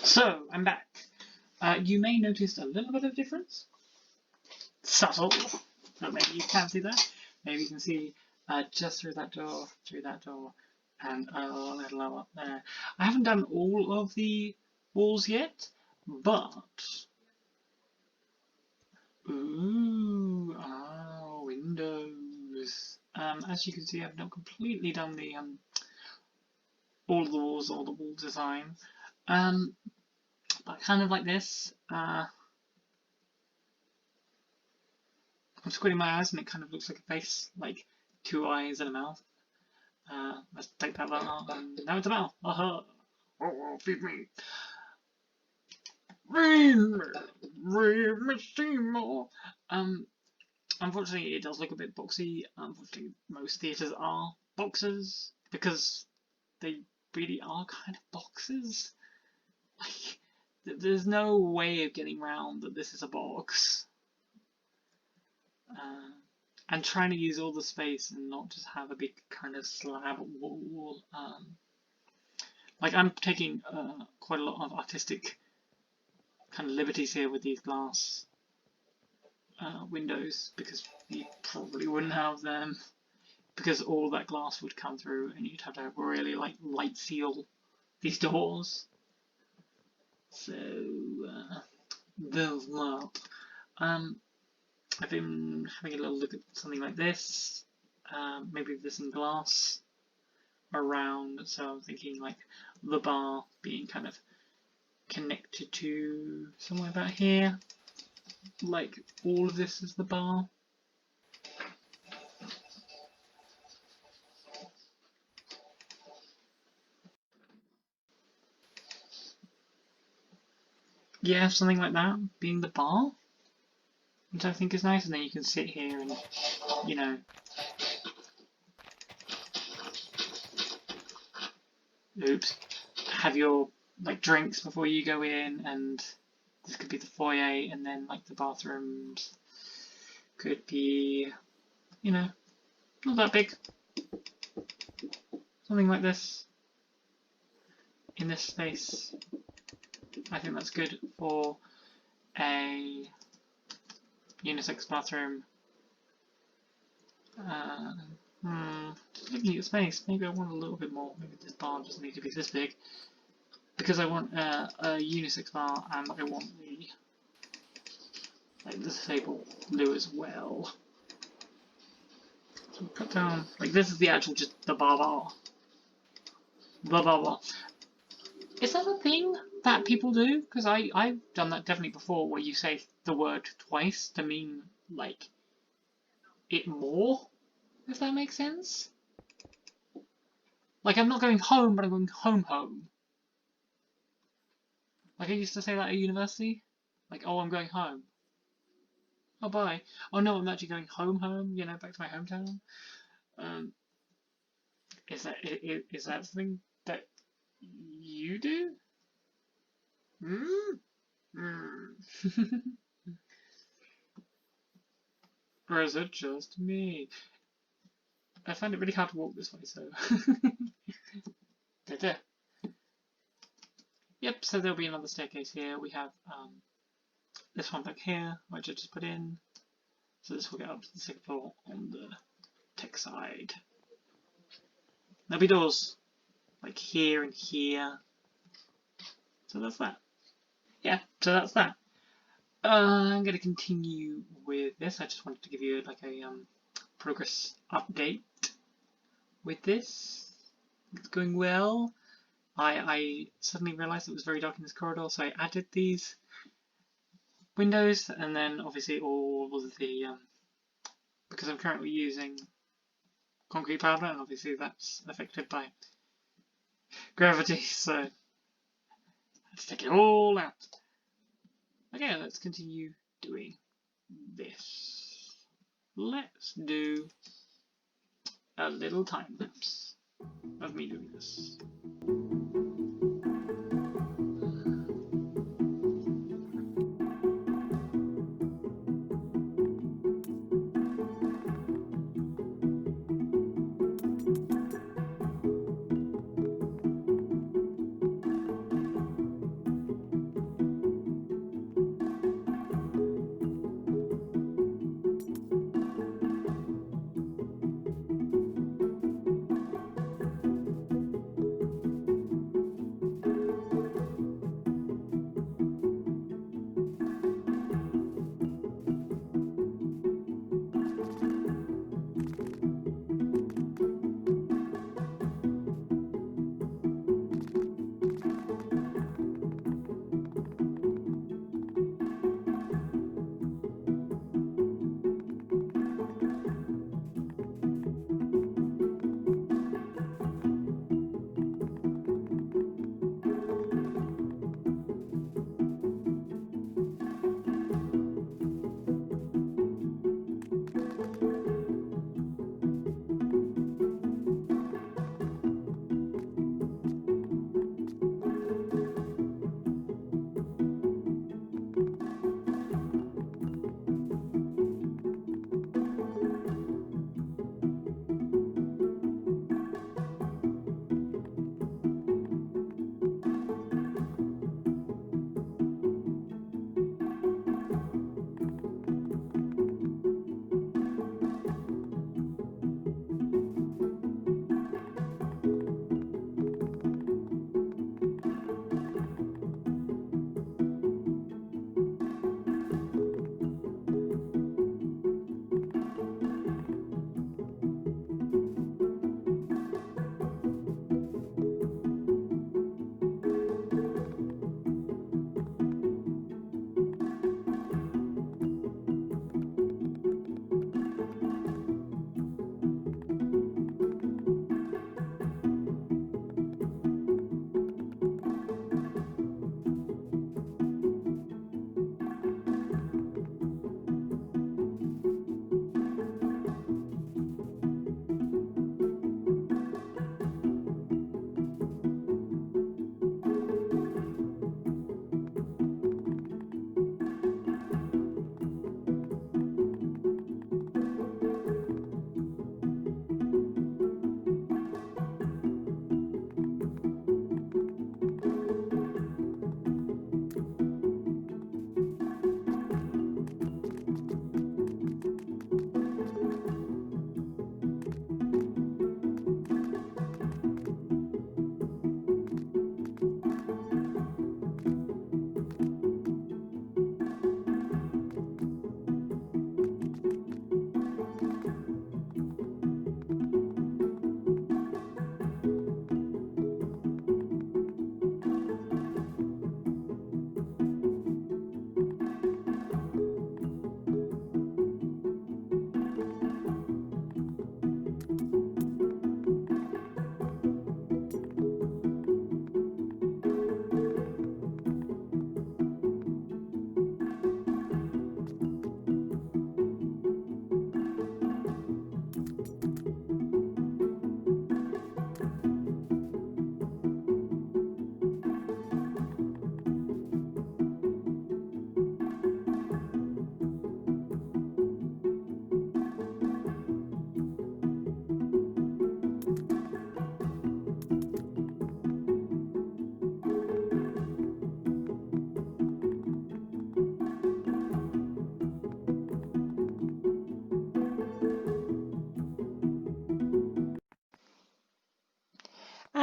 So, I'm back. You may notice a little bit of difference. Subtle. But maybe you can see that. Maybe you can see just through that door, and a little up there. I haven't done all of the walls yet, but... Ooh, windows. As you can see, I've not completely done the all the walls or the wall design. But kind of like this. I'm squinting my eyes and it kind of looks like a face, like 2 eyes and a mouth. Let's take that out, and now it's a mouth. Oh, feed me. Feed me, Seymour. Unfortunately, it does look a bit boxy. Unfortunately, most theatres are boxes because they really are kind of boxes. Like, there's no way of getting around that this is a box. And trying to use all the space and not just have a big kind of slab wall. Like, I'm taking quite a lot of artistic kind of liberties here with these glass windows, because you probably wouldn't have them, because all that glass would come through and you'd have to really like light seal these doors. So there's that. I've been having a little look at something like this, maybe this in glass around, so I'm thinking like the bar being kind of connected to somewhere about here, like all of this is the bar. Yeah, something like that, being the bar, which I think is nice, and then you can sit here and, you know, have your like drinks before you go in, and this could be the foyer, and then like the bathrooms could be, you know, not that big. Something like this in this space. I think that's good for a unisex bathroom. Just looking at space, maybe I want a little bit more. Maybe this bar doesn't need to be this big, because I want a unisex bar, and I want the disabled loo as well. So put down, like, this is the actual, just the bar. Is that a thing that people do? Because I've done that definitely before, where you say the word twice to mean, like, it more, if that makes sense. Like, I'm not going home, but I'm going home. Like, I used to say that at university. Like, oh, I'm going home. Oh, bye. Oh, no, I'm actually going home, you know, back to my hometown. Is that something that you do? Or is it just me? I find it really hard to walk this way, so... Yep, so there'll be another staircase here. We have this one back here, which I just put in. So this will get up to the 6th floor on the tech side. There'll be doors, like here and here. So that's that. Yeah, so that's that. I'm going to continue with this. I just wanted to give you like a progress update with this. It's going well. I suddenly realised it was very dark in this corridor, so I added these windows, and then obviously all of the because I'm currently using concrete powder, and obviously that's affected by gravity, so I had to take it all out. Okay, let's continue doing this. Let's do a little time lapse of me doing this.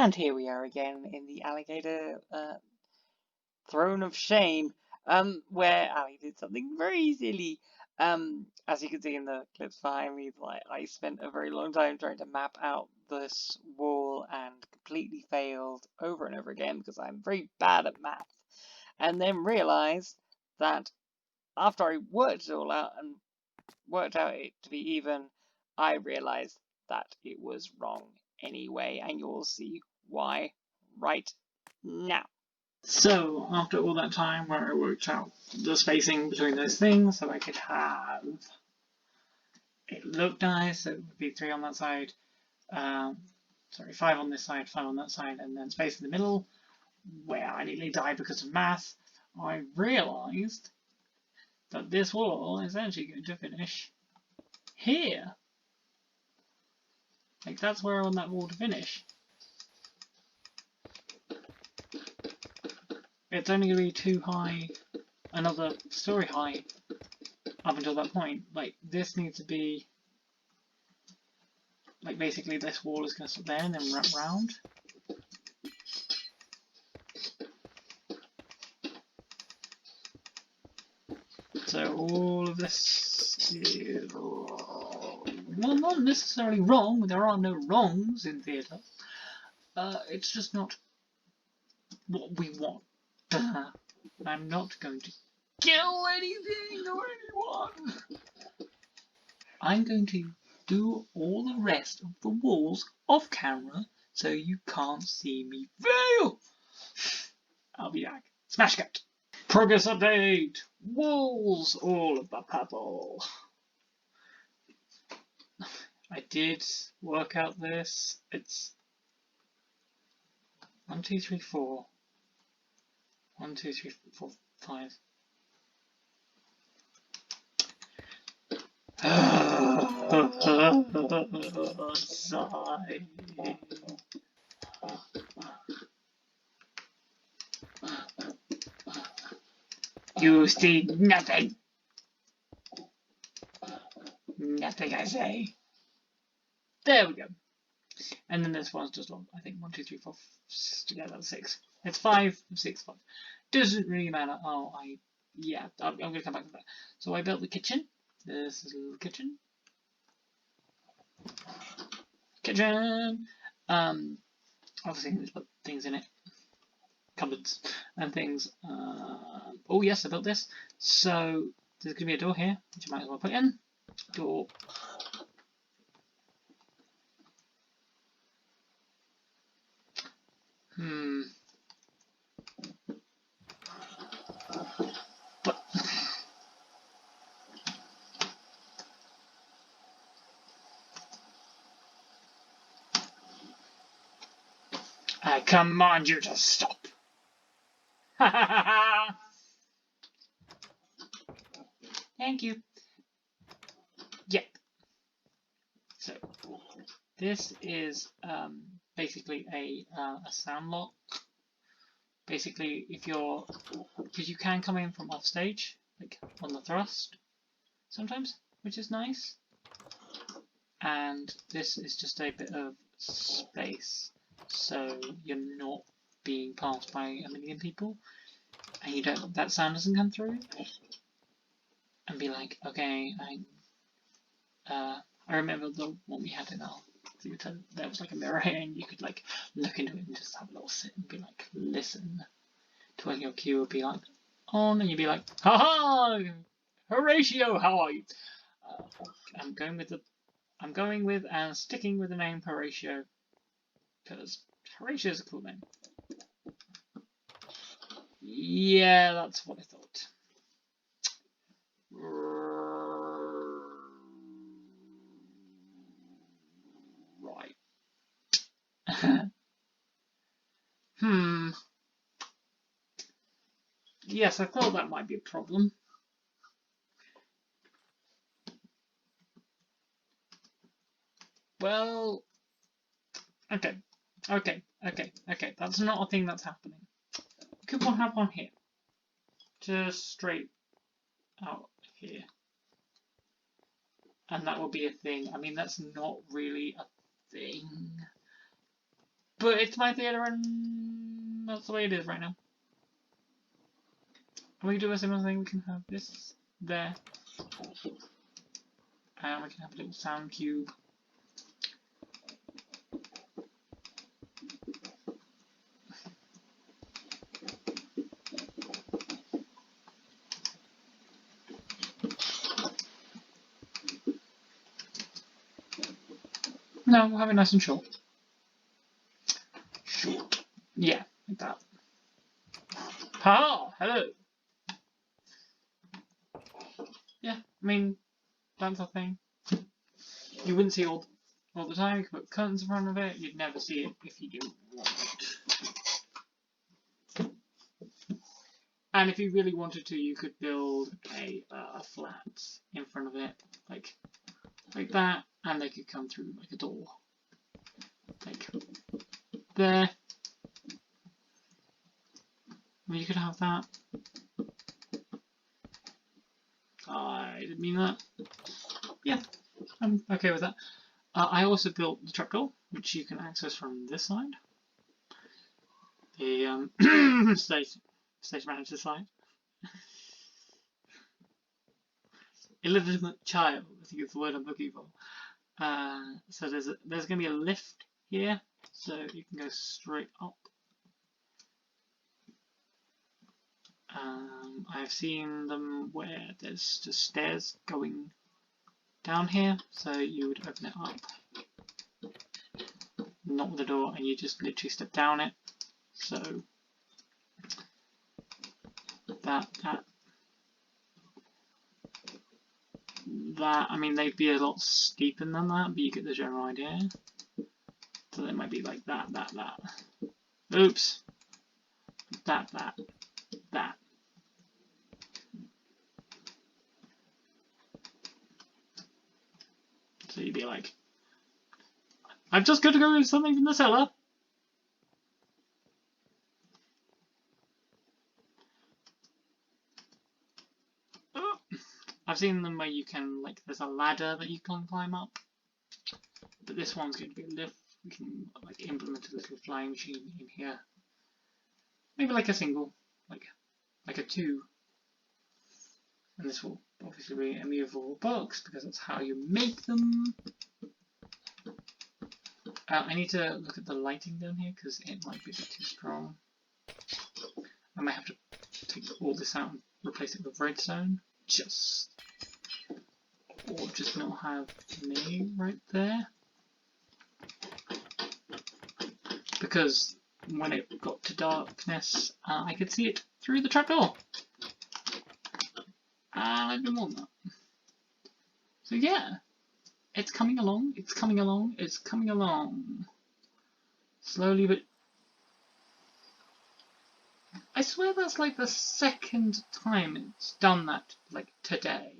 And here we are again in the alligator throne of shame, where Ali did something very silly. As you can see in the clips behind me, like I spent a very long time trying to map out this wall and completely failed over and over again because I'm very bad at math. And then realized that after I worked it all out and worked out it to be even, I realized that it was wrong anyway, and you'll see why right now. So, after all that time where I worked out the spacing between those things so I could have it look nice, so it would be 3 on that side, 5 on this side, 5 on that side, and then space in the middle, where I nearly died because of math, I realised that this wall is actually going to finish here. Like, that's where I want that wall to finish. It's only going to be 2 high, another story high, up until that point. Like, this needs to be, like, basically this wall is going to stop there and then wrap round. So all of this is, well, not necessarily wrong. There are no wrongs in theatre. It's just not what we want. I'm not going to kill anything or anyone. I'm going to do all the rest of the walls off camera so you can't see me fail. I'll be back. Smash cut. Progress update. Walls, all of the purple. I did work out this. It's 1, 2, 3, 4. 1, 2, 3, 4, 5. Sigh. You see nothing. Nothing, I say. There we go. And then this one's just long. I think 1, 2, 3, 4 together, 6. It's 5, 6, 5. Doesn't really matter. Oh, yeah, I'm going to come back to that. So I built the kitchen. This is a little kitchen. Obviously, there's put things in it. Cupboards and things. Oh, yes, I built this. So there's going to be a door here, which I might as well put in. Door. I command you to stop. Thank you. Yep. So this is basically a sound lock. Basically, if you're, because you can come in from off stage, like on the thrust, sometimes, which is nice. And this is just a bit of space, so you're not being passed by a million people, and you don't, that sound doesn't come through, and be like, okay, I remember the one we had in our theatre, there was like a mirror here, and you could like look into it and just have a little sit and be like, listen to when your cue would be like on, and you'd be like, haha, Horatio, how are you? I'm going with and sticking with the name Horatio, because Horatio is a cool name. Yeah, that's what I thought. Right. Yes, I thought that might be a problem. Well, okay. That's not a thing that's happening. We could have one here. Just straight out here. And that will be a thing. I mean, that's not really a thing. But it's my theatre and that's the way it is right now. We can do a similar thing, we can have this there. And we can have a little sound cube. No, we'll have it nice and short. Short. Yeah, like that. Ah, hello. Yeah, I mean, that's the thing. You wouldn't see all the time. You could put curtains in front of it. You'd never see it if you didn't want it. And if you really wanted to, you could build a flat in front of it, like that, and they could come through like a door, like there. You could have that. I didn't mean that. Yeah, I'm okay with that. I also built the trapdoor, which you can access from this side. The stage manager side. Illegitimate child, I think is the word I'm looking for. So there's going to be a lift here, so you can go straight up. I've seen them where there's just stairs going down here, so you would open it up, knock the door, and you just literally step down it. So that, I mean, they'd be a lot steeper than that, but you get the general idea. So they might be like that. Oops. That. So you'd be like, I've just got to go something from the cellar. Oh. I've seen them where you can, like, there's a ladder that you can climb up. But this one's going to be a lift. We can, like, implement a little flying machine in here. Maybe like a single, like a 2. And this will obviously be a movable box because that's how you make them. I need to look at the lighting down here because it might be a bit too strong. I might have to take all this out and replace it with redstone. Or just not have me right there. Because when it got to darkness, I could see it through the trapdoor. And I didn't want that. So yeah, it's coming along, it's coming along, it's coming along. Slowly, but I swear that's like the second time it's done that, like today.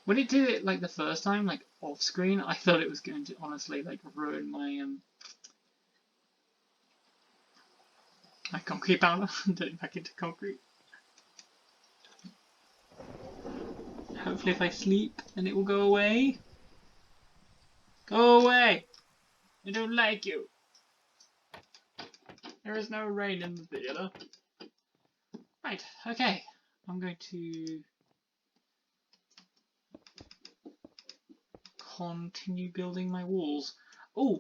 When it did it like the first time, like off screen, I thought it was going to honestly like ruin my my concrete powder and turn it back into concrete. Hopefully if I sleep then it will go away. Go away! I don't like you. There is no rain in the theatre. Right, okay. I'm going to continue building my walls. Oh,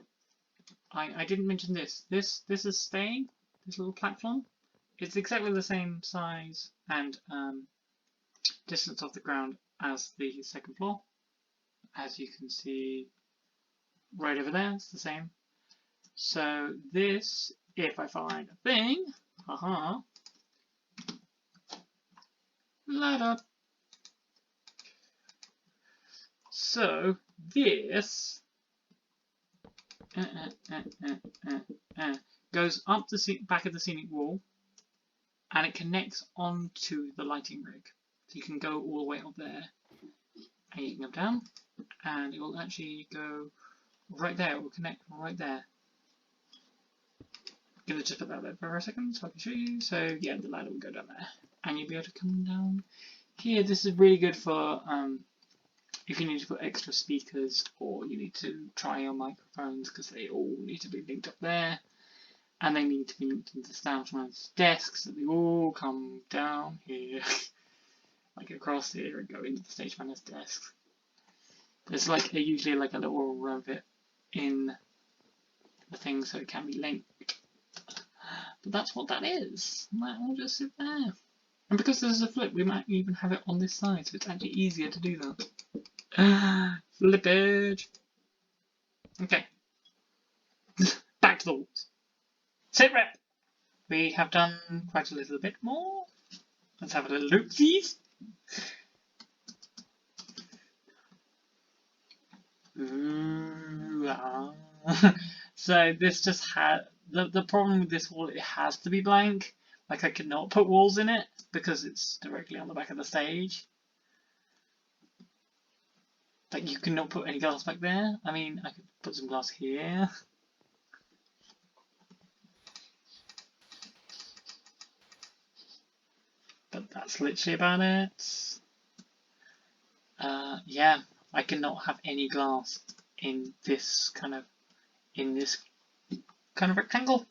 I didn't mention this. This is staying. This little platform. It's exactly the same size and distance off the ground as the second floor. As you can see right over there, it's the same. So this, if I find a thing, haha, ladder. So this goes up the back of the scenic wall, and it connects onto the lighting rig. So you can go all the way up there, and you can come down, and it will actually go right there. It will connect right there. I'm gonna just put that there for a second so I can show you. So yeah, the ladder will go down there, and you'll be able to come down here. This is really good for if you need to put extra speakers or you need to try your microphones because they all need to be linked up there and they need to be linked into the Stamfman's desk so they all come down here like across here and go into the stage manager's desk. There's like usually like a little rivet in the thing so it can be linked. But that's what that is. That will just sit there. And because there's a flip, we might even have it on this side, so it's actually easier to do that. Flippage. Okay. Back to the walls. Sit rep. We have done quite a little bit more. Let's have a little look, please. Ooh, ah. So this just had the problem with this wall. It has to be blank. Like I could not put walls in it because it's directly on the back of the stage. Like you cannot put any glass back there. I mean, I could put some glass here. But that's literally about it. Yeah, I cannot have any glass in this kind of rectangle.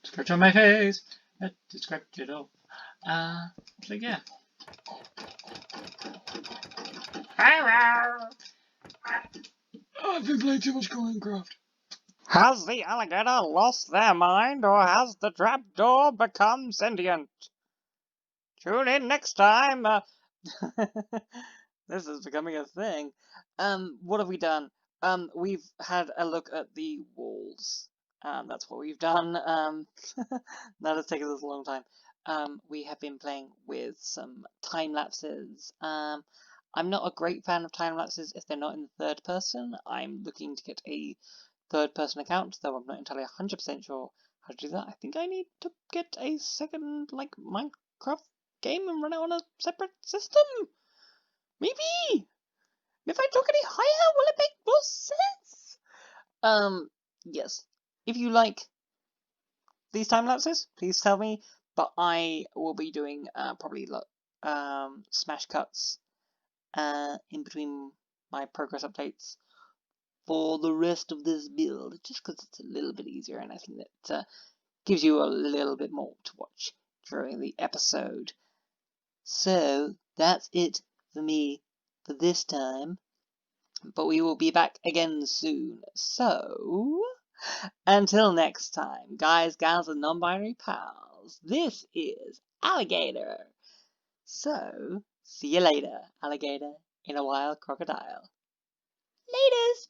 Scratch on my face. Just scratch it off. So yeah. I've been playing too much Minecraft. Has the alligator lost their mind, or has the trapdoor become sentient? Tune in next time. This is becoming a thing. What have we done? We've had a look at the walls. That's what we've done. That has taken us a long time. We have been playing with some time lapses. I'm not a great fan of time lapses if they're not in the third person. I'm looking to get a third person account, though I'm not entirely 100% sure how to do that. I think I need to get a second, like, Minecraft game and run it on a separate system? Maybe! If I talk any higher, will it make more sense? Yes. If you like these time lapses, please tell me, but I will be doing, probably, smash cuts, in between my progress updates for the rest of this build, just because it's a little bit easier and I think that gives you a little bit more to watch during the episode. So that's it for me for this time, but we will be back again soon. So until next time, guys, gals, and non-binary pals, this is Alligator. So see you later, alligator in a wild crocodile. Laters!